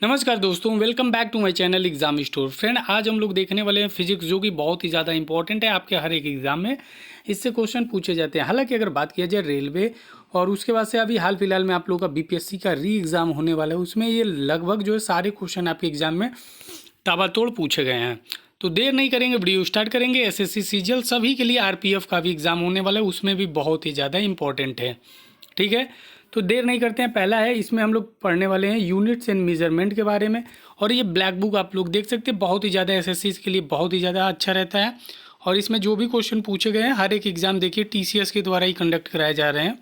नमस्कार दोस्तों, welcome back to my channel exam store. Friend, आज हम लोग देखने वाले हैं फिजिक्स, जो कि बहुत ही ज़्यादा इंपॉर्टेंट है आपके हर एक एग्जाम में। इससे क्वेश्चन पूछे जाते हैं। हालांकि अगर बात किया जाए रेलवे और उसके बाद से अभी हाल फिलहाल में आप लोगों का बीपीएससी का री एग्ज़ाम होने वाला है, उसमें ये लगभग जो है सारे क्वेश्चन आपके एग्जाम में ताबड़तोड़ पूछे गए हैं। तो देर नहीं करेंगे, वीडियो स्टार्ट करेंगे। एसएससी सीजीएल सभी के लिए आरपीएफ का भी एग्ज़ाम होने वाला है, उसमें भी बहुत ही ज़्यादा इंपॉर्टेंट है। ठीक है, तो देर नहीं करते हैं। पहला है, इसमें हम लोग पढ़ने वाले हैं यूनिट्स एंड मेजरमेंट के बारे में। और ये ब्लैक बुक आप लोग देख सकते हैं, बहुत ही ज़्यादा एसएससी के लिए बहुत ही ज़्यादा अच्छा रहता है। और इसमें जो भी क्वेश्चन पूछे गए हैं, हर एक एग्ज़ाम देखिए टीसीएस के द्वारा ही कंडक्ट कराए जा रहे हैं,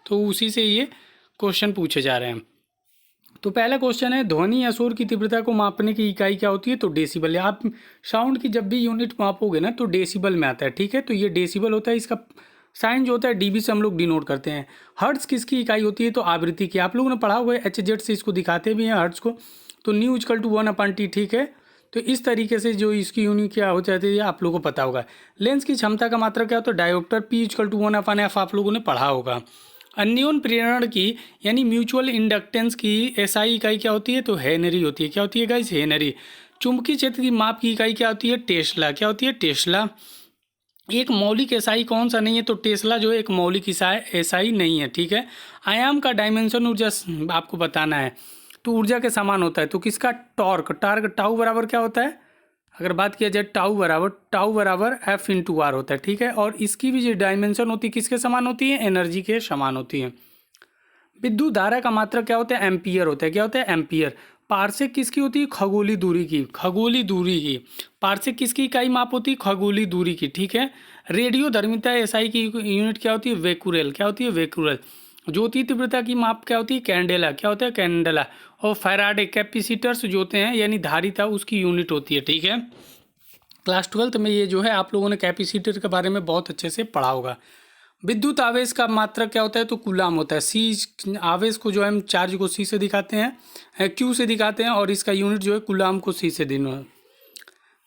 तो उसी से ये क्वेश्चन पूछे जा रहे हैं। तो पहला क्वेश्चन है, ध्वनि या शोर की तीव्रता को मापने की इकाई क्या होती है? तो डेसिबल है। आप साउंड की जब भी यूनिट मापोगे ना, तो डेसिबल में आता है। ठीक है, तो ये डेसिबल होता है। इसका साइन जो होता है डीबी से हम लोग डिनोट करते हैं। हर्ट्ज किसकी इकाई होती है? तो आवृत्ति की। आप लोगों ने पढ़ा हुआ है, एचजेड से इसको दिखाते भी हैं हर्ट्ज को। तो न्यू इक्वल टू 1/T। ठीक है, तो इस तरीके से जो इसकी यूनिट क्या हो जाती है आप लोगों को पता होगा। लेंस की क्षमता का मात्रा क्या होता है? Dioptre. P equal to 1/f आप लोगों ने पढ़ा होगा। अन्योन प्रेरण की यानी म्यूचुअल इंडक्टेंस की एसआई इकाई क्या होती है? तो हेनरी होती है। क्या होती है गाइस? हेनरी। चुंबकीय क्षेत्र की माप की इकाई क्या होती है? टेस्ला। क्या होती है? टेस्ला। एक मौलिक एसआई कौन सा नहीं है? तो टेस्ला जो है एक मौलिक एसआई नहीं है। ठीक है, आयाम का डायमेंशन ऊर्जा आपको बताना है, तो ऊर्जा के समान होता है। तो किसका? टॉर्क। टार्क टाउ बराबर क्या होता है? अगर बात किया जाए टाउ बराबर एफ इंटू आर होता है। ठीक है, और इसकी भी जो डायमेंशन होती है किसके समान होती है? एनर्जी के समान होती है। विद्युत धारा का मात्रक क्या होता है? एम्पियर होता है। क्या होता है? एम्पियर। पारसेक किसकी होती है? खगोलीय दूरी की। खगोलीय दूरी की। पारसेक किसकी इकाई माप होती है? खगोलीय दूरी की। ठीक है, रेडियो धर्मिता एसआई की यूनिट क्या होती है? वेकुरेल। क्या होती है? वेकुरेल। ज्योति तीव्रता की माप क्या होती है? कैंडेला। क्या होता है? कैंडेला। और फैराडे कैपेसिटर्स जो होते हैं यानी धारिता, उसकी यूनिट होती है। ठीक है, क्लास 12th में ये जो है आप लोगों ने कैपेसिटर के बारे में बहुत अच्छे से पढ़ा होगा। विद्युत आवेश का मात्रक क्या होता है? तो कूलाम होता है। सी आवेश को जो है हम चार्ज को सी से दिखाते हैं, क्यू से दिखाते हैं, और इसका यूनिट जो है कूलाम को सी से देना।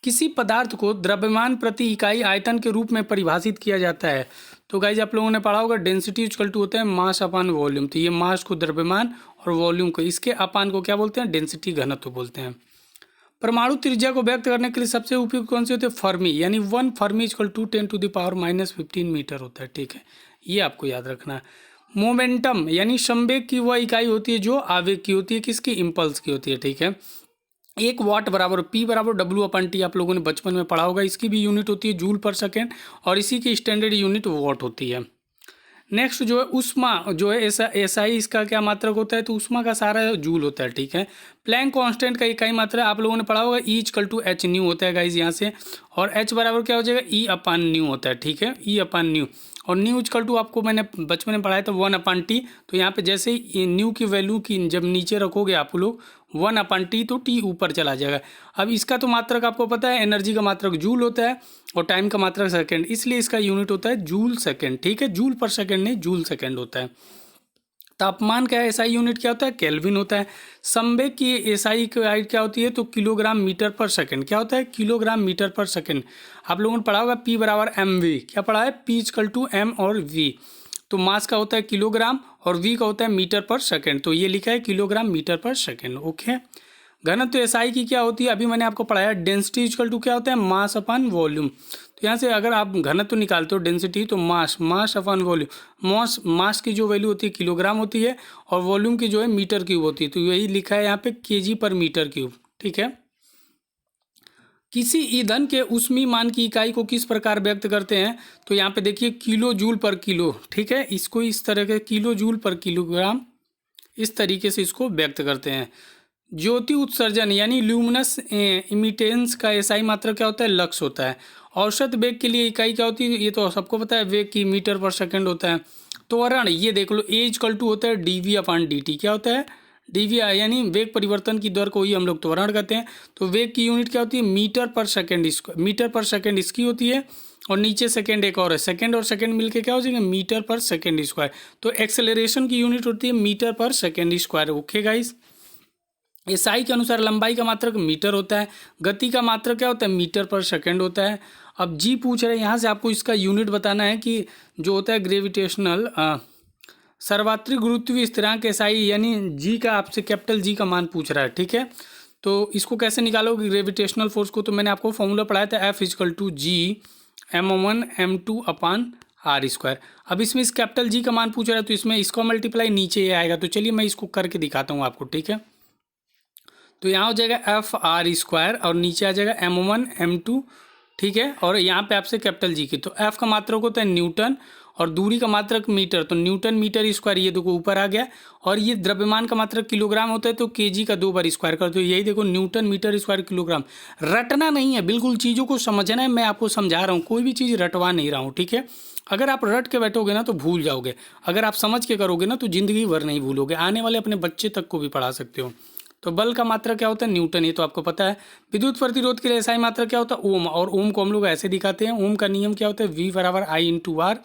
किसी पदार्थ को द्रव्यमान प्रति इकाई आयतन के रूप में परिभाषित किया जाता है। तो गाइज आप लोगों ने पढ़ा होगा, डेंसिटी इक्वल टू होता है मास अपान वॉल्यूम। तो ये मास को द्रव्यमान और वॉल्यूम को, इसके अपान को क्या बोलते हैं? डेंसिटी, घनत्व बोलते हैं। परमाणु त्रिज्या को व्यक्त करने के लिए सबसे उपयुक्त कौन से होते हैं? फर्मी, यानी 1 फर्मी इक्वल टू 10⁻⁻15 मीटर होता है। ठीक है, ये आपको याद रखना है। मोमेंटम यानी संवेग की वह इकाई होती है जो आवेग की होती है। किसकी? इम्पल्स की होती है। ठीक है, 1 वाट बराबर P बराबर W/T आप लोगों ने बचपन में पढ़ा होगा। इसकी भी यूनिट होती है जूल पर सेकेंड, और इसी की स्टैंडर्ड यूनिट वॉट होती है। नेक्स्ट जो है उष्मा, जो है एसआई, इसका क्या मात्रक होता है? तो उष्मा का सारा जूल होता है। ठीक है, प्लैंक कांस्टेंट का इकाई मात्रा आप लोगों ने पढ़ा होगा, E equal to H nu होता है गाइज यहाँ से। और एच बराबर क्या हो जाएगा? ई अपान न्यू होता है। ठीक है, ई अपान न्यू। और न्यू इक्वल टू आपको मैंने बचपन में पढ़ाया था 1/T। तो यहाँ पे जैसे ही न्यू की वैल्यू की जब नीचे रखोगे आप लोग 1/T, तो टी ऊपर चला जाएगा। अब इसका तो मात्रक आपको पता है, एनर्जी का मात्रक जूल होता है और टाइम का मात्रक सेकंड, इसलिए इसका यूनिट होता है जूल सेकंड। ठीक है, जूल पर सेकंड नहीं, जूल सेकंड होता है। तापमान का एसआई यूनिट क्या होता है? केल्विन होता है। संवेग की एसआई क्या होती है? तो किलोग्राम मीटर पर सेकंड। क्या होता है? किलोग्राम मीटर पर सेकंड। आप लोगों ने पढ़ा होगा P बराबर mv। क्या पढ़ा है? P इक्वल टू m और v। तो मास का होता है किलोग्राम और v का होता है मीटर पर सेकंड। तो ये लिखा है किलोग्राम मीटर पर सेकंड। ओके, घनत्व एसआई की क्या होती है? अभी मैंने आपको पढ़ाया, डेंसिटी इक्वल टू क्या होता है? मास अपान वॉल्यूम। तो यहाँ से अगर आप घनत्व निकालते हो डेंसिटी, तो मास अपान वॉल्यूम। मास की जो वैल्यू होती है किलोग्राम होती है, और वॉल्यूम की जो है मीटर क्यूब होती है। तो यही लिखा है यहाँ पे केजी पर मीटर क्यूब। ठीक है, किसी ईंधन के ऊष्मीय मान की इकाई को किस प्रकार व्यक्त करते हैं? तो यहाँ पे देखिए किलो जूल पर किलो। ठीक है, इसको इस तरह के किलो जूल पर किलोग्राम, इस तरीके से इसको व्यक्त करते हैं। ज्योति उत्सर्जन यानी ल्यूमिनस इमिटेंस का एसआई मात्रा क्या होता है? लक्स होता है। औसत वेग के लिए इकाई क्या होती है? ये तो सबको पता है, वेग की मीटर पर सेकंड होता है। त्वरण, ये देख लो, ए इक्वल टू होता है dv/dt। क्या होता है? dv यानी वेग परिवर्तन की दर को ही हम लोग त्वरण कहते हैं। तो वेग की यूनिट क्या होती है? मीटर पर सेकेंड। मीटर पर सेकेंड इसकी होती है, और नीचे सेकेंड एक और है, सेकेंड और सेकेंड मिलके क्या हो जाएगा? मीटर पर सेकेंड स्क्वायर। तो एक्सेलरेशन की यूनिट होती है मीटर पर second square. Okay guys, SI के अनुसार लंबाई का मात्रक मीटर होता है, गति का मात्रक क्या होता है? मीटर पर सेकंड होता है। अब जी पूछ रहे हैं यहाँ से आपको इसका यूनिट बताना है कि जो होता है ग्रेविटेशनल सर्वात्रिक गुरुत्वीय स्थिरांक एसआई यानी जी का आपसे कैपिटल जी का मान पूछ रहा है, ठीक है। तो इसको कैसे निकालोगे ग्रेविटेशनल फोर्स को, तो मैंने आपको फॉर्मूला पढ़ाया था F=G m1m2/r²। अब इसमें इस कैपिटल जी का मान पूछ रहा है तो इसमें इसको मल्टीप्लाई नीचे ये आएगा। तो चलिए मैं इसको करके दिखाता हूँ आपको, ठीक है। तो यहाँ हो जाएगा F_r² और नीचे आ जाएगा m1m2, ठीक है। और यहाँ पे आपसे कैपिटल जी की, तो F का मात्रक होता है न्यूटन और दूरी का मात्रक मीटर, तो न्यूटन मीटर स्क्वायर, ये देखो ऊपर आ गया। और ये द्रव्यमान का मात्रक किलोग्राम होता है, तो केजी का 2 बार स्क्वायर कर दो, यही देखो न्यूटन मीटर स्क्वायर किलोग्राम। रटना नहीं है, बिल्कुल चीज़ों को समझना है। मैं आपको समझा रहा हूँ, कोई भी चीज़ रटवा नहीं रहा हूँ, ठीक है। अगर आप रट के बैठोगे ना तो भूल जाओगे, अगर आप समझ के करोगे ना तो जिंदगी भर नहीं भूलोगे, आने वाले अपने बच्चे तक को भी पढ़ा सकते हो। तो बल का मात्रा क्या होता है, न्यूटन, ये तो आपको पता है। विद्युत प्रतिरोध के लिए एसआई मात्रा क्या होता है, ओम, और ओम को हम लोग ऐसे दिखाते हैं। ओम का नियम क्या होता है, V=I/R,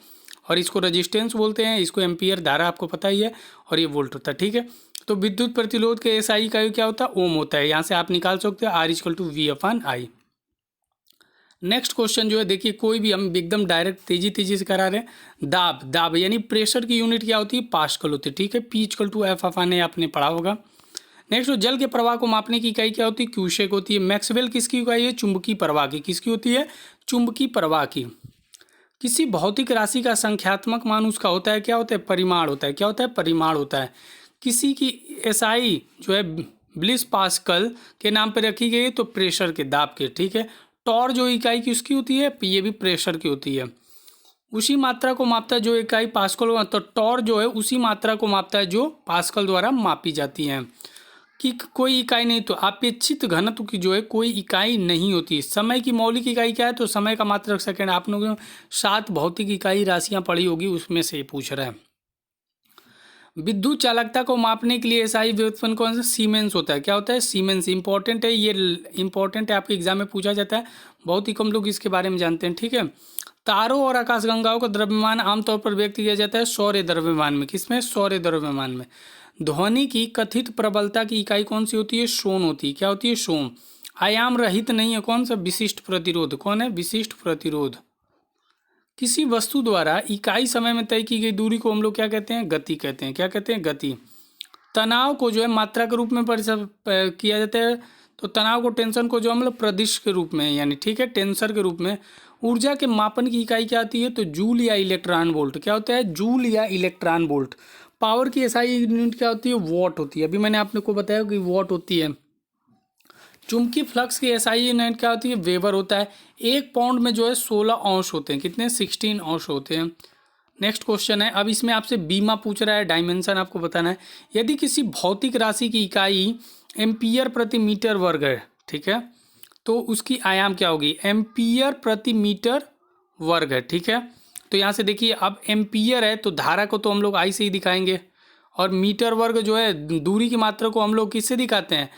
और इसको रेजिस्टेंस बोलते हैं, इसको एम्पियर धारा आपको पता ही है, और ये वोल्ट होता है, ठीक है। तो विद्युत प्रतिरोध के एसआई का क्या होता है, ओम होता है। यहाँ से आप निकाल सकते हो R=V/I। नेक्स्ट क्वेश्चन जो है देखिए, कोई भी हम एकदम डायरेक्ट तेजी से करा रहे हैं। दाब यानी प्रेशर की यूनिट क्या होती है, पास्कल होती है, ठीक है। P=F/A आपने पढ़ा होगा। नेक्स्ट, जल के प्रवाह को मापने की इकाई क्या होती है, क्यूसेक होती है। मैक्सवेल किसकी इकाई है, चुंबकीय प्रवाह की। किसकी होती है, चुंबकीय प्रवाह की। किसी भौतिक राशि का संख्यात्मक मान उसका होता है, क्या होता है, परिमाण होता है। क्या होता है, परिमाण होता है। किसी की एसआई जो है ब्लिस पास्कल के नाम पर रखी गई है, तो प्रेशर के, दाब के, ठीक है। टॉर जो इकाई की उसकी होती है, ये भी प्रेशर की होती है। उसी मात्रा को मापता है जो इकाई पास्कल, तो टॉर जो है उसी मात्रा को मापता है जो पास्कल द्वारा मापी जाती है। कि कोई इकाई नहीं, तो अपेक्षित घनत्व की जो है कोई इकाई नहीं होती। समय की मौलिक इकाई क्या है, तो समय का मात्रक सेकंड। आप लोगों ने 7 भौतिक इकाई राशियां पढ़ी होगी, उसमें से पूछ रहा है। विद्युत चालकता को मापने के लिए एसआई व्युत्पन्न कौन सा, सीमेंस होता है। क्या होता है, सीमेंस। इंपॉर्टेंट है, ये इंपॉर्टेंट है, आपके एग्जाम में पूछा जाता है। बहुत ही कम लोग इसके बारे में जानते हैं, ठीक है। तारों और आकाशगंगाओं का द्रव्यमान आमतौर पर व्यक्त किया जाता है सौर्य द्रव्यमान में। किसमें, सौर्य द्रव्यमान में। ध्वनि की कथित प्रबलता की इकाई कौन सी होती है, शोन होती है। क्या होती है, शोन। आयाम रहित नहीं है, कौन सा, विशिष्ट प्रतिरोध। कौन है, विशिष्ट प्रतिरोध। किसी वस्तु द्वारा इकाई समय में तय की गई दूरी को हम लोग क्या कहते हैं, गति कहते हैं। क्या कहते हैं, गति। तनाव को जो है मात्रा के रूप में किया जाता है, तो तनाव को, टेंशन को जो हम लोग प्रदिश के रूप में, यानी ठीक है, टेंसर के रूप में। ऊर्जा के मापन की इकाई क्या आती है, तो जूल या इलेक्ट्रॉन वोल्ट। क्या होता है, जूल या इलेक्ट्रॉन वोल्ट। पावर की एसआई यूनिट क्या होती है, वॉट होती है। अभी मैंने आपने को बताया कि वॉट होती है। चुंबकीय फ्लक्स की एसआई यूनिट क्या होती है, वेबर होता है। 1 पाउंड में जो है 16 अंश होते हैं। कितने, 16 अंश होते हैं। नेक्स्ट क्वेश्चन है, अब इसमें आपसे बीमा पूछ रहा है, डायमेंशन आपको बताना है। यदि किसी भौतिक राशि की इकाई एम्पियर प्रति मीटर वर्ग है, ठीक है, तो उसकी आयाम क्या होगी, एम्पियर प्रति मीटर वर्ग है, ठीक है। तो यहाँ से देखिए, अब एम्पियर है तो धारा को तो हम लोग आई से ही दिखाएंगे, और मीटर वर्ग जो है दूरी की मात्रा को हम लोग किससे दिखाते हैं,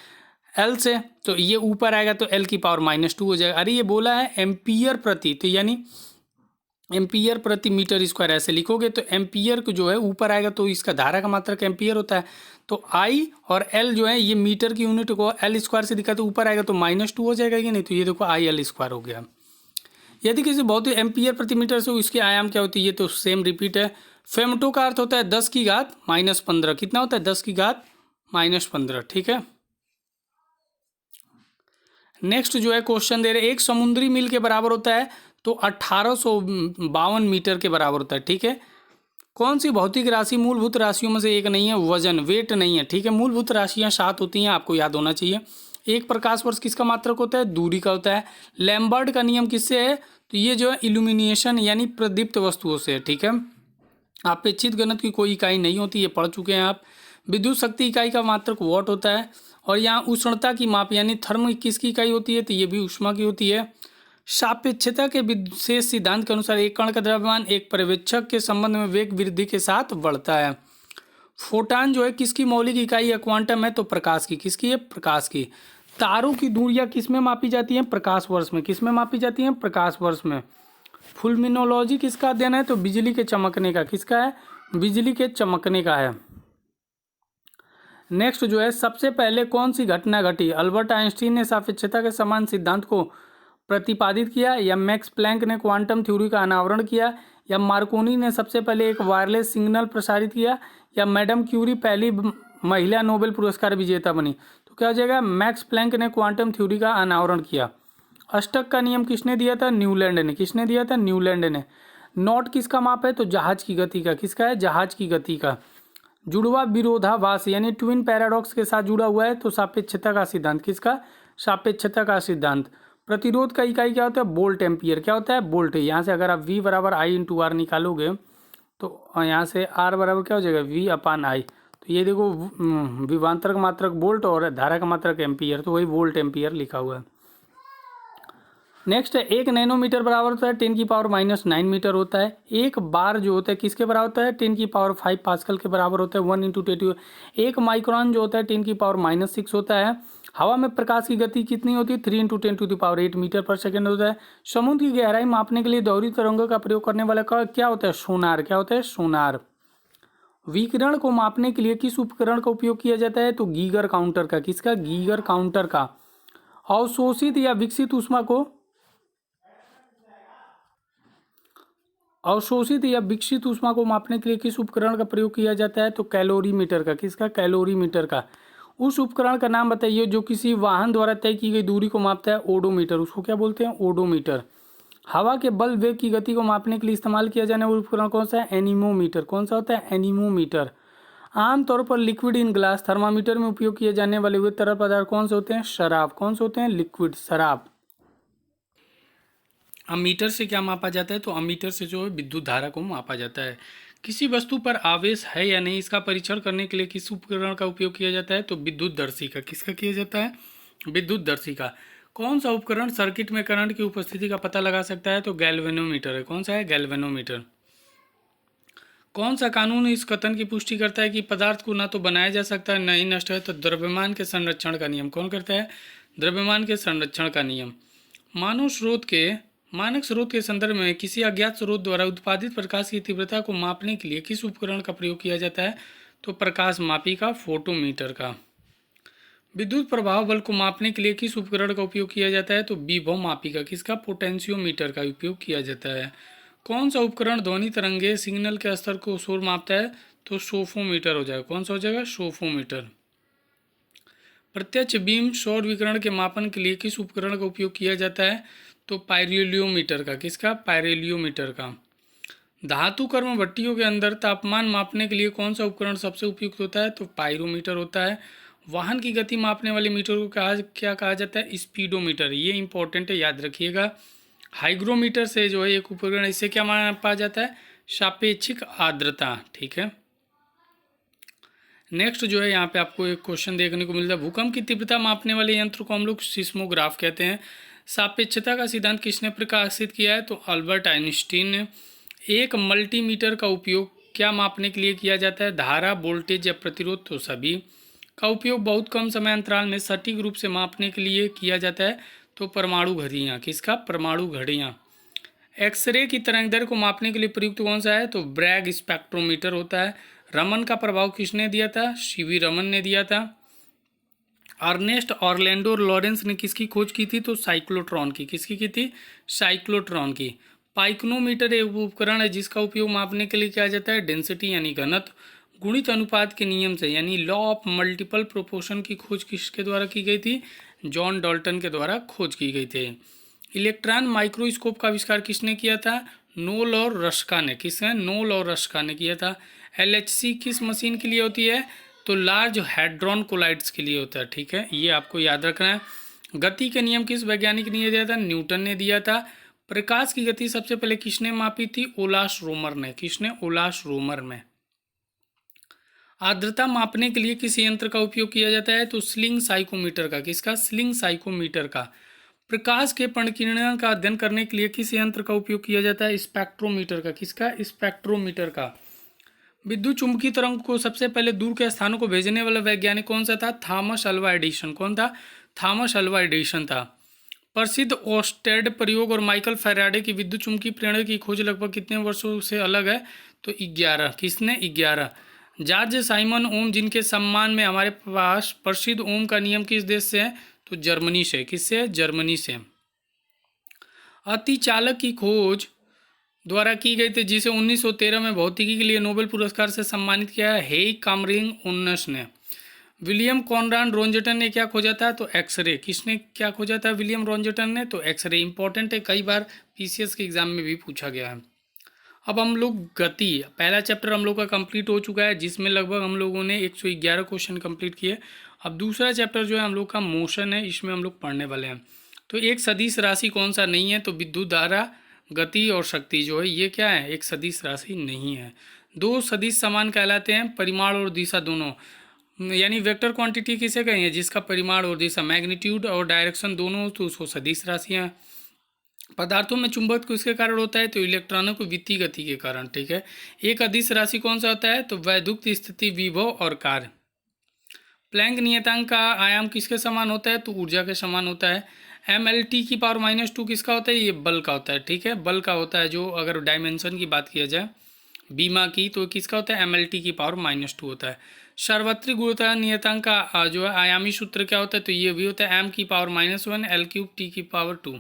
एल से। तो ये ऊपर आएगा तो एल की पावर -2 हो जाएगा। अरे ये बोला है एम्पियर प्रति, तो यानी एम्पियर प्रति मीटर स्क्वायर ऐसे लिखोगे, तो एम्पियर को जो है ऊपर आएगा तो इसका धारा का मात्रक एम्पियर होता है। तो आई और एल जो है ये मीटर की यूनिट को एल स्क्वायर से दिखाते, ऊपर आएगा तो -2 हो जाएगा कि नहीं, तो ये देखो IL² हो गया। यदि किसी भौतिक एम्पियर प्रति मीटर से उसकी आयाम क्या होती है, ये तो सेम रिपीट है। फेमटो का अर्थ होता है 10 की घात -15। कितना होता है, 10 की घात -15, ठीक है। नेक्स्ट जो है क्वेश्चन दे रहे, एक समुद्री मील के बराबर होता है तो 1852 मीटर के बराबर होता है, ठीक है। कौन सी भौतिक राशि मूलभूत राशियों में से एक नहीं है, वजन, वेट नहीं है, ठीक है। मूलभूत राशियां 7 होती हैं, आपको याद होना चाहिए। एक प्रकाश वर्ष किसका मात्रक होता है, दूरी का होता है। लैम्बर्ट का नियम किससे है, तो ये जो है इल्यूमिनेशन यानी प्रदीप्त वस्तुओं से है, ठीक है। अपेक्षित घनत्व की कोई इकाई नहीं होती, ये पढ़ चुके हैं आप। विद्युत शक्ति इकाई का मात्रक वॉट होता है। और यहाँ उष्णता की माप यानी थर्म किसकी इकाई होती है, तो ये भी ऊष्मा की होती है। सापेक्षता के विशेष सिद्धांत के अनुसार एक कण का द्रव्यमान एक पर्यवेक्षक के संबंध में वेग वृद्धि के साथ बढ़ता है। फोटान जो है किसकी मौलिक इकाई है, क्वांटम है, तो प्रकाश की। किसकी है, प्रकाश की। तारों की दूरियां किस में मापी जाती हैं, प्रकाश वर्ष में। किस में मापी जाती हैं, प्रकाश वर्ष में। फुलमिनोलॉजी किसका अध्ययन है, तो बिजली के चमकने का। किसका है, बिजली के चमकने का है। नेक्स्ट जो है, सबसे पहले कौन सी घटना घटी, अल्बर्ट आइंस्टीन ने सापेक्षता के समान सिद्धांत को प्रतिपादित किया, या मैक्स प्लैंक ने क्वांटम थ्योरी का अनावरण किया, या मार्कोनी ने सबसे पहले एक वायरलेस सिग्नल प्रसारित किया, या मैडम क्यूरी पहली महिला नोबेल पुरस्कार विजेता बनी। तो क्या हो जाएगा, मैक्स प्लैंक ने क्वांटम थ्योरी का अनावरण किया। अष्टक का नियम किसने दिया था, न्यूलैंड ने। किसने दिया था, न्यूलैंड ने। नॉट किसका माप है, तो जहाज की गति का। किसका है, जहाज की गति का। जुड़वा विरोधाभास यानी ट्विन पैराडॉक्स के साथ जुड़ा हुआ है, तो सापेक्षता का सिद्धांत। किसका, सापेक्षता का सिद्धांत। प्रतिरोध का इकाई क्या होता है, वोल्ट एम्पियर। क्या होता है, वोल्ट। यहाँ से अगर आप V बराबर I इंटू आर निकालोगे तो यहाँ से R बराबर क्या हो जाएगा, V अपान I। तो ये देखो विभवांतर का मात्रक वोल्ट और धारा का मात्रक एम्पियर, तो वही वोल्ट एम्पियर लिखा हुआ है। नेक्स्ट है, 1 नैनोमीटर बराबर होता है 10⁻⁹ मीटर होता है। एक बार जो होता है किसके बराबर होता है, 10⁵ पास्कल के बराबर होता है, 1 इंटू 10। एक माइक्रोन जो होता है 10⁻⁻6 होता है। हवा में प्रकाश की गति कितनी होती है, 3 इंटू 10⁸ मीटर पर सेकेंड होता है। समुद्र की गहराई मापने के लिए दोहरी तरंगों का प्रयोग करने वाला का क्या होता है, सोनार। क्या होता है, सोनार। विकिरण को मापने के लिए किस उपकरण का उपयोग किया जाता है, तो गीगर काउंटर का। किसका, गीगर काउंटर का। अवशोषित या विकसित ऊष्मा को अवशोषित या विकसित ऊष्मा को मापने के लिए किस उपकरण का प्रयोग किया जाता है, तो कैलोरीमीटर का। किसका, कैलोरीमीटर का। उस उपकरण का नाम बताइए जो किसी वाहन द्वारा तय की गई दूरी को मापता है, ओडोमीटर। उसको क्या बोलते हैं, ओडोमीटर। हवा के बल वेग की गति को मापने के लिए इस्तेमाल किया जाने वाला उपकरण कौन सा है, एनीमोमीटर। कौन सा होता है, एनीमोमीटर। आमतौर पर लिक्विड इन ग्लास थर्मामीटर में उपयोग किए जाने वाले वे तरल पदार्थ कौन से होते हैं, शराब। कौन से होते हैं, लिक्विड, शराब। अमीटर से क्या मापा जाता है, तो अमीटर से जो है विद्युत धारा को मापा जाता है। किसी वस्तु पर आवेश है या नहीं, इसका परीक्षण करने के लिए किस उपकरण का उपयोग किया जाता है, तो विद्युतदर्शी का। किसका किया जाता है, विद्युतदर्शी का। कौन सा उपकरण सर्किट में करंट की उपस्थिति का पता लगा सकता है, तो गैल्वेनोमीटर है। कौन सा है, गैल्वेनोमीटर। कौन सा कानून इस कथन की पुष्टि करता है कि पदार्थ को ना तो बनाया जा सकता है न ही नष्ट है, तो द्रव्यमान के संरक्षण का नियम। कौन करता है, द्रव्यमान के संरक्षण का नियम। मानक स्रोत के संदर्भ में किसी अज्ञात स्रोत द्वारा उत्पादित प्रकाश की तीव्रता को मापने के लिए किस उपकरण का प्रयोग किया जाता है, तो प्रकाश मापी का, फोटोमीटर का। विद्युत प्रभाव बल को मापने के लिए किस उपकरण का उपयोग किया जाता है, तो विभव मापी का। किसका, पोटेंशियोमीटर का उपयोग किया जाता है। कौन सा उपकरण ध्वनि तरंगे सिग्नल के स्तर को शोर मापता है, तो सोफोमीटर हो जाएगा। कौन सा हो जाएगा, सोफोमीटर। प्रत्यक्ष बीम सौर विकिरण के मापन के लिए किस उपकरण का उपयोग किया जाता है, तो पाइरोलियोमीटर का। किसका, पाइरोलियोमीटर का। धातु कर्म भट्टियों के अंदर तापमान मापने के लिए कौन सा उपकरण सबसे उपयुक्त होता है, तो पाइरोमीटर होता है। वाहन की गति मापने वाले मीटर को क्या कहा जाता है, स्पीडोमीटर। ये इंपॉर्टेंट है, याद रखिएगा। हाइग्रोमीटर से जो है एक उपकरण, इससे क्या मापा जाता है, सापेक्षिक आर्द्रता। ठीक है। नेक्स्ट जो है यहाँ पे आपको एक क्वेश्चन देखने को मिलता है, भूकंप की तीव्रता मापने वाले यंत्र को हम लोग सिस्मोग्राफ कहते हैं। सापेक्षता का सिद्धांत किसने प्रकाशित किया है, तो अल्बर्ट आइंस्टीन ने। एक मल्टीमीटर का उपयोग क्या मापने के लिए किया जाता है, धारा, वोल्टेज या प्रतिरोध, तो सभी का उपयोग बहुत कम समय अंतराल में सटीक रूप से मापने के लिए किया जाता है, तो परमाणु घड़ियाँ। किसका, परमाणु घड़ियाँ। एक्सरे की तरंगदैर्घ्य को मापने के लिए प्रयुक्त कौन सा है, तो ब्रैग स्पेक्ट्रोमीटर होता है। रमन का प्रभाव किसने दिया था, सीवी रमन ने दिया था। अर्नेस्ट ऑरलैंडो लॉरेंस ने किसकी खोज की थी, तो साइक्लोट्रॉन की। किसकी की थी, साइक्लोट्रॉन की। पाइकोनोमीटर एक उपकरण है जिसका उपयोग मापने के लिए किया जाता है डेंसिटी यानी घनत्व। गुणित अनुपात के नियम से यानी लॉ ऑफ मल्टीपल प्रोपोर्शन की खोज किसके द्वारा की गई थी, जॉन डाल्टन के द्वारा खोज की गई थी। इलेक्ट्रॉन माइक्रोस्कोप का आविष्कार किसने किया था, नोल और रस्का ने। किसने, नोल और रस्का ने किया था। LHC किस मशीन के लिए होती है, तो लार्ज हैड्रॉन कोलाइड्स के लिए होता है। ठीक है, ये आपको याद रखना है। गति के नियम किस वैज्ञानिक ने दिया था, न्यूटन ने दिया था। प्रकाश की गति सबसे पहले किसने मापी थी, ओलास रोमर ने। किसने, ओलास रोमर में। आर्द्रता मापने के लिए किस यंत्र का उपयोग किया जाता है, तो स्लिंग साइकोमीटर का। किसका, स्लिंग साइकोमीटर का। प्रकाश के परिकीर्णन का अध्ययन करने के लिए किस यंत्र का उपयोग किया जाता है, स्पेक्ट्रोमीटर का। किसका, स्पेक्ट्रोमीटर का। विद्युत चुंबकीय तरंग को सबसे पहले दूर के स्थानों को भेजने वाला वैज्ञानिक कौन सा था, थॉमस अल्वा एडिसन। कौन था, थॉमस अल्वा एडिसन था। प्रसिद्ध ओस्टेड प्रयोग और माइकल फैराडे की विद्युत चुंबकीय प्रेरण की खोज लगभग कितने वर्षों से अलग है, तो 11। किसने, 11। जॉर्ज साइमन ओम जिनके सम्मान में हमारे पास प्रसिद्ध ओम का नियम किस देश से है, तो जर्मनी से। किससे, जर्मनी से। अतिचालक की खोज द्वारा की गई थी, जिसे 1913 में भौतिकी के लिए नोबेल पुरस्कार से सम्मानित किया है हेई कामरिंग उन्नस ने। विलियम कॉनराड रोंजटन ने क्या खोजा था? तो एक्सरे। किसने क्या खोजा था? विलियम रोंजटन ने। तो एक्सरे इंपॉर्टेंट है, कई बार पीसीएस के एग्जाम में भी पूछा गया है। अब हम लोग गति, पहला चैप्टर हम लोग का कंप्लीट हो चुका है, जिसमें लगभग हम लोगों ने 111 क्वेश्चन कंप्लीट किए। अब दूसरा चैप्टर जो है हम लोग का मोशन है, इसमें हम लोग पढ़ने वाले हैं। तो एक सदिश राशि कौन सा नहीं है? तो विद्युत धारा, गति और शक्ति जो है ये क्या है? एक सदिश राशि नहीं है। दो सदिश समान कहलाते हैं, परिमाण और दिशा दोनों, यानी वेक्टर क्वांटिटी किसे कहेंगे? जिसका परिमाण और दिशा, मैग्नीट्यूड और डायरेक्शन दोनों, तो उसको सदिश राशियाँ। पदार्थों में चुंबक किसके कारण होता है? तो इलेक्ट्रॉनों की वित्तीय गति के कारण। ठीक है। एक अदिश राशि कौन सा होता है? तो वैद्युत स्थिति, विभव और कार्य। प्लैंक नियतांक का आयाम किसके समान होता है? तो ऊर्जा के समान होता है। MLT⁻² किसका होता है? ये बल का होता है। ठीक है, बल का होता है। जो अगर डायमेंशन की बात किया जाए बीमा की, तो किसका होता है? MLT⁻² होता है। सार्वत्रिक गुरुत्वाकर्षण नियतांक का जो है आयामी सूत्र क्या होता है? तो ये भी होता है M⁻⁻1 L³ T⁻²।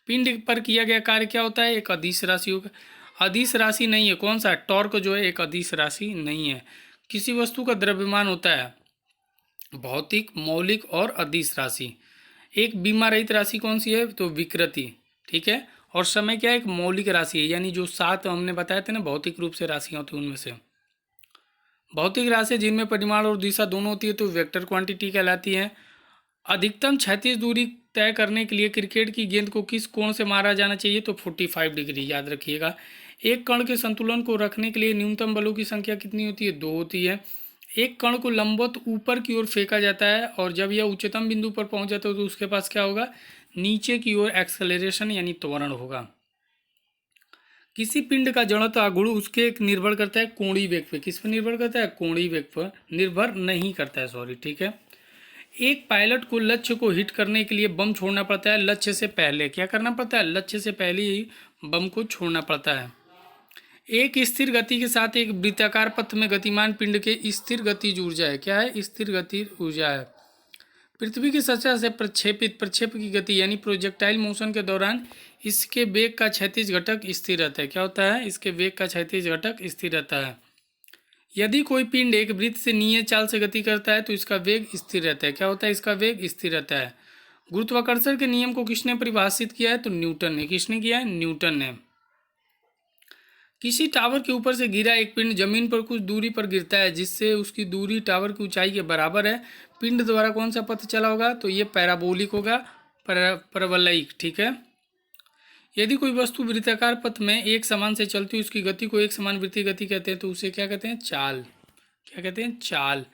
पिंड पर किया गया कार्य क्या होता है? एक अदिश राशि होगा। अदिश राशि नहीं है, कौन सा? टॉर्क जो है एक अदिश राशि नहीं है। किसी वस्तु का द्रव्यमान होता है भौतिक, मौलिक और अदिश राशि। एक बीमा रहित राशि कौन सी है? तो विकृति। ठीक है। और समय क्या है? एक मौलिक राशि है, यानी जो 7 हमने बताए थे ना भौतिक रूप से राशियाँ होती हैं, उनमें से भौतिक राशि जिनमें परिमाण और दिशा दोनों होती है तो वेक्टर क्वांटिटी कहलाती है। अधिकतम क्षैतिज दूरी तय करने के लिए क्रिकेट की गेंद को किस कोण से मारा जाना चाहिए? तो 45 डिग्री, याद रखिएगा। एक कण के संतुलन को रखने के लिए न्यूनतम बलों की संख्या कितनी होती है? 2 होती है। एक कण को लंबवत ऊपर की ओर फेंका जाता है और जब यह उच्चतम बिंदु पर पहुंच जाता है तो उसके पास क्या होगा? नीचे की ओर एक्सेलरेशन यानी त्वरण होगा। किसी पिंड का जड़त्व आघूर्ण उसके निर्भर करता है कोणीय वेग पे। किस पर निर्भर करता है? कोणीय वेग पर निर्भर नहीं करता है, सॉरी। ठीक है। एक पायलट को लक्ष्य को हिट करने के लिए बम छोड़ना पड़ता है लक्ष्य से पहले। क्या करना पड़ता है? लक्ष्य से पहले ही बम को छोड़ना पड़ता है। एक स्थिर गति के साथ एक वृत्ताकार पथ में गतिमान पिंड के स्थिर गतिज ऊर्जा है। क्या है? स्थिर गति ऊर्जा है। पृथ्वी की सतह से प्रक्षेप की गति यानी प्रोजेक्टाइल मोशन के दौरान इसके वेग का क्षैतिज घटक स्थिर रहता है। क्या होता है? इसके वेग का क्षैतिज घटक स्थिर रहता है। यदि कोई पिंड एक वृत्त से नीचे चाल से गति करता है तो इसका वेग स्थिर रहता है। क्या होता है? इसका वेग स्थिर रहता है। गुरुत्वाकर्षण के नियम को किसने परिभाषित किया है? तो न्यूटन ने। किसने किया है? न्यूटन ने। किसी टावर के ऊपर से गिरा एक पिंड जमीन पर कुछ दूरी पर गिरता है जिससे उसकी दूरी टावर की ऊंचाई के बराबर है। पिंड द्वारा कौन सा पथ चला होगा? तो ये पैराबोलिक होगा, परवलयिक। ठीक है। यदि कोई वस्तु वृत्ताकार पथ में एक समान से चलती है उसकी गति को एक समान वृत्तीय गति कहते हैं, तो उसे क्या कहते हैं? चाल। क्या कहते हैं? चाल।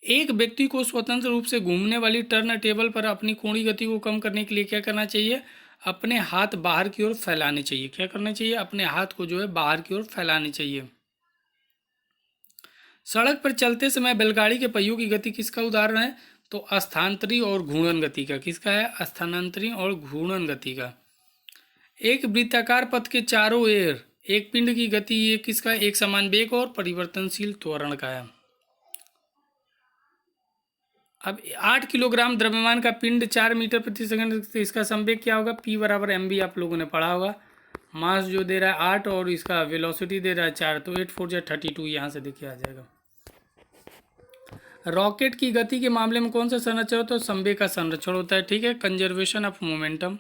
एक व्यक्ति को स्वतंत्र रूप से घूमने वाली टर्न टेबल पर अपनी कोणीय गति को कम करने के लिए क्या करना चाहिए? अपने हाथ बाहर की ओर फैलाने चाहिए। क्या करना चाहिए? अपने हाथ को जो है बाहर की ओर फैलाने चाहिए। सड़क पर चलते समय बैलगाड़ी के पहियों की गति किसका उदाहरण है? तो स्थानांतरी और घूर्णन गति का। किसका है? स्थानांतरी और घूर्णन गति का। एक वृत्ताकार पथ के चारों ओर एक पिंड की गति ये किसका? एक समान वेग और परिवर्तनशील त्वरण का है। अब 8 किलोग्राम द्रव्यमान का पिंड 4 मीटर प्रति सेकंड, इसका संवेग क्या होगा? P = mv, आप लोगों ने पढ़ा होगा। मास जो दे रहा है 8 और इसका वेलोसिटी दे रहा है 4, तो 8 4 32, यहाँ से देखिए आ जाएगा। रॉकेट की गति के मामले में कौन सा संरक्षण होता है? संवेग का संरक्षण होता है। ठीक है। Conservation of momentum.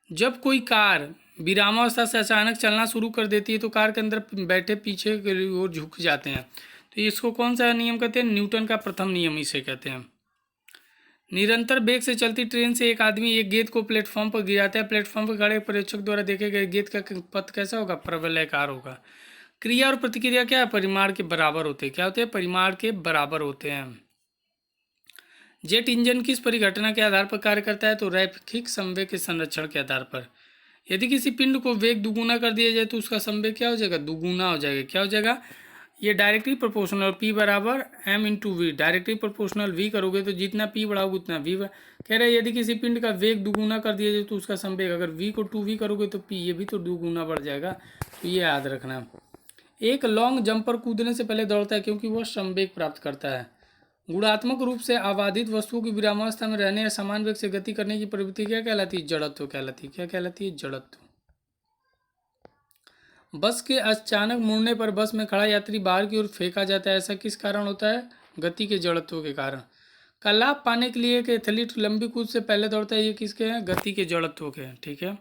जब कोई कार विरामावस्था से अचानक चलना शुरू कर देती है तो कार के अंदर बैठे पीछे की ओर झुक जाते हैं, तो इसको कौन सा नियम कहते हैं? न्यूटन का प्रथम नियम इसे कहते हैं। निरंतर वेग से चलती ट्रेन से एक आदमी एक गेंद को प्लेटफॉर्म पर गिराता है। प्लेटफॉर्म पर खड़े पर्यवेक्षक द्वारा देखे गए गेंद का पथ कैसा होगा? परवलयाकार होगा। क्रिया और प्रतिक्रिया क्या है? परिमाण के बराबर होते हैं। क्या होते हैं? परिमाण के बराबर होते हैं। जेट इंजन किस परिघटना के आधार पर कार्य करता है? तो रैखिक संवेग के संरक्षण के आधार पर। यदि किसी पिंड को वेग दुगुना कर दिया जाए तो उसका संवेग क्या हो जाएगा? दुगुना हो जाएगा। क्या हो जाएगा? ये directly proportional, P = m/v। Directly proportional v करोगे तो जितना P बढ़ाओगे उतना v। कह रहे हैं यदि किसी पिंड का वेग दुगुना कर दिया जाए तो उसका संवेग, अगर v को 2v करोगे तो P ये भी तो दुगुना बढ़ जाएगा। तो ये याद रखना। एक लॉन्ग जंपर कूदने से पहले दौड़ता है क्योंकि वह संवेग प्राप्त करता है। गुणात्मक रूप से आबादित वस्तुओं की विरामावस्था में रहने या समान वेग से गति करने की प्रवृत्ति क्या कहलाती है? जड़त्व कहलाती है। क्या कहलाती है? जड़त्व। बस के अचानक मुड़ने पर बस में खड़ा यात्री बाहर की ओर फेंका जाता है, ऐसा किस कारण होता है? गति के जड़त्व के कारण। का लाभ पाने के लिए एक एथलीट लंबी कूद से पहले दौड़ता है, ये किसके हैं? गति के जड़त्व के हैं। ठीक है।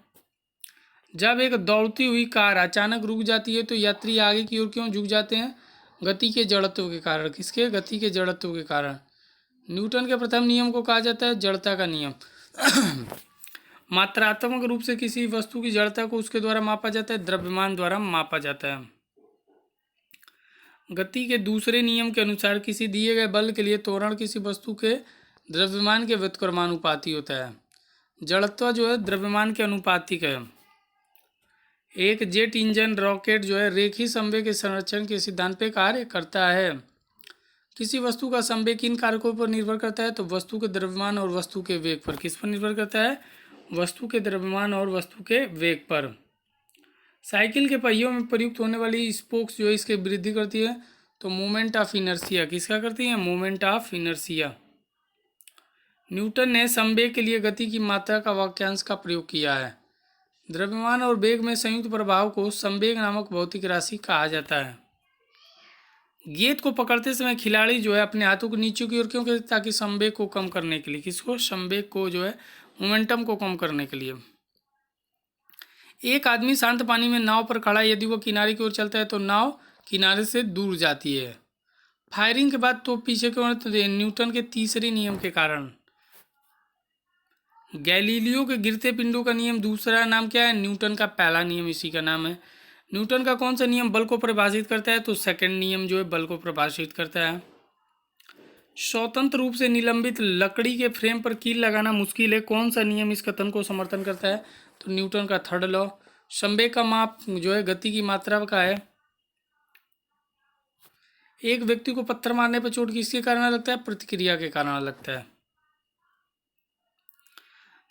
जब एक दौड़ती हुई कार अचानक रुक जाती है तो यात्री आगे की ओर क्यों झुक जाते हैं? गति के जड़त्व के कारण। किसके? गति के जड़त्व के कारण। न्यूटन के प्रथम नियम को कहा जाता है जड़ता का नियम। मात्रात्मक रूप से किसी वस्तु की जड़ता को उसके द्वारा मापा जाता है, द्रव्यमान द्वारा मापा जाता है। गति के दूसरे नियम के अनुसार किसी दिए गए बल के लिए त्वरण किसी वस्तु के द्रव्यमान के व्युत्क्रमानुपाती होता है। जड़त्व जो है द्रव्यमान के अनुपातिक है। एक जेट इंजन रॉकेट जो है रेखीय संवेग के संरक्षण के सिद्धांत पे कार्य करता है। किसी वस्तु का संवेग किन कारकों पर निर्भर करता है? तो वस्तु के द्रव्यमान और वस्तु के वेग पर। किस पर निर्भर करता है? वस्तु के द्रव्यमान और वस्तु के वेग पर। साइकिल के पहियों में प्रयुक्त होने वाली स्पोक्स जो है इसकी वृद्धि करती है, तो मोमेंट ऑफ इनर्शिया। किसका करती है? Moment of inertia. न्यूटन ने संवेग के लिए गति की मात्रा का वाक्यांश का प्रयोग किया है। द्रव्यमान और वेग में संयुक्त प्रभाव को संवेग नामक भौतिक राशि कहा जाता है। गेंद को पकड़ते समय खिलाड़ी जो है अपने हाथों को नीचे की ओर क्यों करते? ताकि संवेग को कम करने के लिए। किसको? संवेग को जो है मोमेंटम को कम करने के लिए। एक आदमी शांत पानी में नाव पर खड़ा है, यदि वह किनारे की ओर चलता है तो नाव किनारे से दूर जाती है। फायरिंग के बाद तो पीछे क्यों होता है? न्यूटन के तीसरे नियम के कारण। गैलीलियो के गिरते पिंडों का नियम दूसरा नाम क्या है? न्यूटन का पहला नियम इसी का नाम है। न्यूटन का कौन सा नियम बल को परिभाषित करता है? तो सेकंड नियम जो है बल को परिभाषित करता है। स्वतंत्र रूप से निलंबित लकड़ी के फ्रेम पर कील लगाना मुश्किल है, कौन सा नियम इस कथन को समर्थन करता है? तो न्यूटन का थर्ड लॉ। संवेग का माप जो है गति की मात्रा का है। एक व्यक्ति को पत्थर मारने पर चोट किसके कारण लगता है? प्रतिक्रिया के कारण लगता है।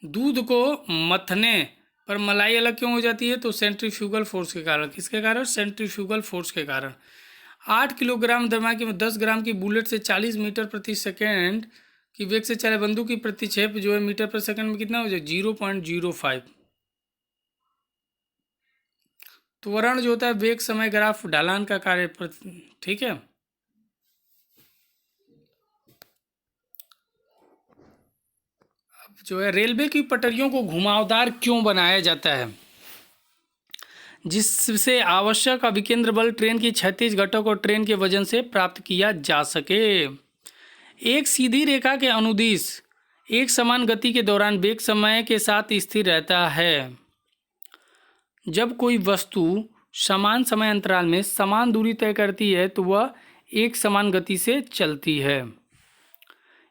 दूध को मथने पर मलाई अलग क्यों हो जाती है? तो सेंट्रीफ्यूगल फोर्स के कारण। किसके कारण? सेंट्रीफ्यूगल फोर्स के कारण। 8 किलोग्राम द्रव्यमान की 10 ग्राम की बुलेट से 40 मीटर प्रति सेकेंड की वेग से चले बंदूक की प्रतिक्षेप जो है मीटर पर सेकंड में कितना हो जाए? 0.05। त्वरण जो होता है वेग समय ग्राफ ढलान का कार्य। ठीक है। जो है रेलवे की पटरियों को घुमावदार क्यों बनाया जाता है? जिससे आवश्यक अभिकेंद्र बल ट्रेन की क्षैतिज घटक और ट्रेन के वजन से प्राप्त किया जा सके। एक सीधी रेखा के अनुदिश एक समान गति के दौरान वेग समय के साथ स्थिर रहता है। जब कोई वस्तु समान समय अंतराल में समान दूरी तय करती है तो वह एक समान गति से चलती है।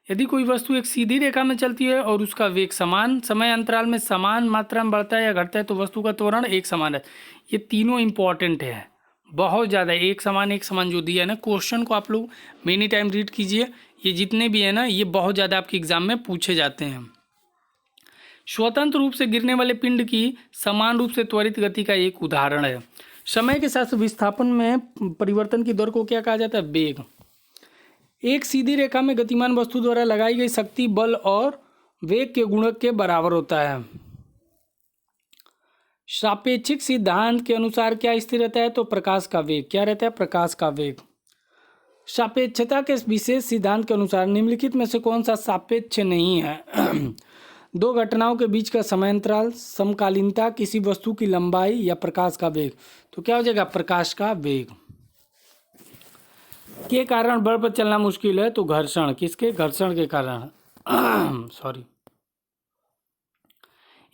यदि कोई वस्तु एक सीधी रेखा में चलती है और उसका वेग समान समय अंतराल में समान मात्रा में बढ़ता है या घटता है तो वस्तु का त्वरण एक समान है। ये तीनों इंपॉर्टेंट है बहुत ज़्यादा। एक समान जो दिया है ना, क्वेश्चन को आप लोग मेनी टाइम रीड कीजिए। ये जितने भी है ना ये बहुत ज़्यादा आपके एग्जाम में पूछे जाते हैं। स्वतंत्र रूप से गिरने वाले पिंड की समान रूप से त्वरित गति का एक उदाहरण है। समय के साथ विस्थापन में परिवर्तन की दर को क्या कहा जाता है? वेग। एक सीधी रेखा में गतिमान वस्तु द्वारा लगाई गई शक्ति बल और वेग के गुणक के बराबर होता है। सापेक्षिक सिद्धांत के अनुसार क्या स्थिर रहता है? तो प्रकाश का वेग। क्या रहता है? प्रकाश का वेग। सापेक्षता के विशेष सिद्धांत के अनुसार निम्नलिखित में से कौन सा सापेक्ष नहीं है? दो घटनाओं के बीच का समय अंतराल, समकालीनता, किसी वस्तु की लंबाई या प्रकाश का वेग। तो क्या हो जाएगा? प्रकाश का वेग। के कारण बल पर चलना मुश्किल है? तो घर्षण। किसके? घर्षण के कारण। सॉरी।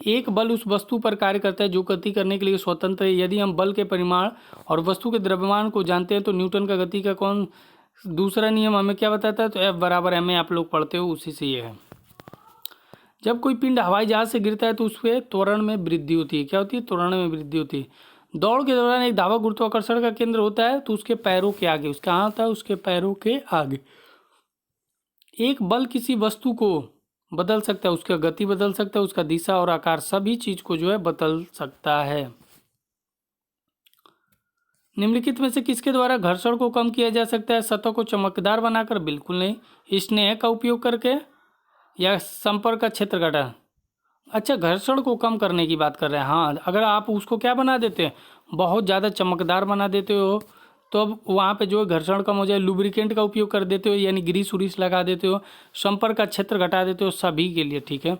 एक बल उस वस्तु पर कार्य करता है जो गति करने के लिए स्वतंत्र है। यदि हम बल के परिमाण और वस्तु के द्रव्यमान को जानते हैं तो न्यूटन का गति का कौन दूसरा नियम हमें क्या बताता है? तो F बराबर ma आप लोग पढ़ते हो, उसी से ये है। जब कोई पिंड हवाई जहाज से गिरता है तो उसके त्वरण में वृद्धि होती है। क्या होती है? त्वरण में वृद्धि होती है। दौड़ के दौरान एक धावक गुरुत्वाकर्षण का केंद्र होता है तो उसके पैरों के आगे। उसका कहाँ होता है? उसके पैरों के आगे। एक बल किसी वस्तु को बदल सकता है, उसका गति बदल सकता है, उसका दिशा और आकार सभी चीज को जो है बदल सकता है। निम्नलिखित में से किसके द्वारा घर्षण को कम किया जा सकता है? सतह को चमकदार बनाकर? बिल्कुल नहीं। स्नेह का उपयोग करके या संपर्क का क्षेत्र घटा? अच्छा, घर्षण को कम करने की बात कर रहे हैं। हाँ, अगर आप उसको क्या बना देते हैं? बहुत ज़्यादा चमकदार बना देते हो तो अब वहाँ पे जो है घर्षण कम हो जाए, लुब्रिकेंट का उपयोग कर देते हो यानी ग्रीस उरीस लगा देते हो, संपर्क का क्षेत्र घटा देते हो, सभी के लिए, ठीक है।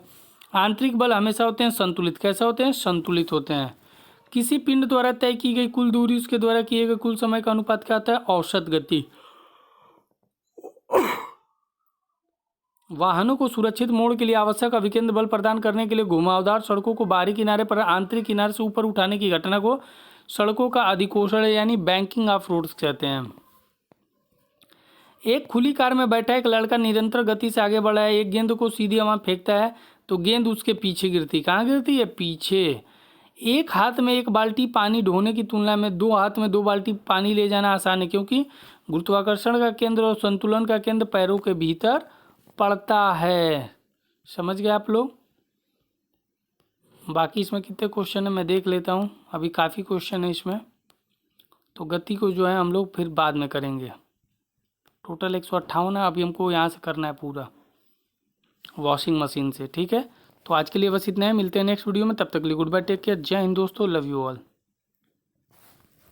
आंतरिक बल हमेशा होते हैं संतुलित, कैसे होते हैं, संतुलित होते हैं। किसी पिंड द्वारा तय की गई कुल दूरी उसके द्वारा किए गए कुल समय का अनुपात क्या आता है, औसत गति। वाहनों को सुरक्षित मोड़ के लिए आवश्यक अभिकेंद्र बल प्रदान करने के लिए घुमावदार सड़कों को बाहरी किनारे पर आंतरिक किनारे से ऊपर उठाने की घटना को सड़कों का अधिकोषण यानी बैंकिंग ऑफ रोड्स कहते हैं। एक खुली कार में बैठा एक लड़का निरंतर गति से आगे बढ़ा है, एक गेंद को सीधी हवा फेंकता है तो गेंद उसके पीछे गिरती, कहाँ गिरती है, पीछे। एक हाथ में एक बाल्टी पानी ढोने की तुलना में दो हाथ में दो बाल्टी पानी ले जाना आसान है, क्योंकि गुरुत्वाकर्षण का केंद्र और संतुलन का केंद्र पैरों के भीतर पड़ता है। समझ गए आप लोग। बाकी इसमें कितने क्वेश्चन है मैं देख लेता हूँ, अभी काफ़ी क्वेश्चन है इसमें, तो गति को जो है हम लोग फिर बाद में करेंगे। टोटल 158 है, अभी हमको यहाँ से करना है पूरा वॉशिंग मशीन से, ठीक है। तो आज के लिए बस इतना है, मिलते हैं नेक्स्ट वीडियो में, तब तक के लिए गुड बाय, टेक केयर, जय हिंद दोस्तों, लव यू ऑल।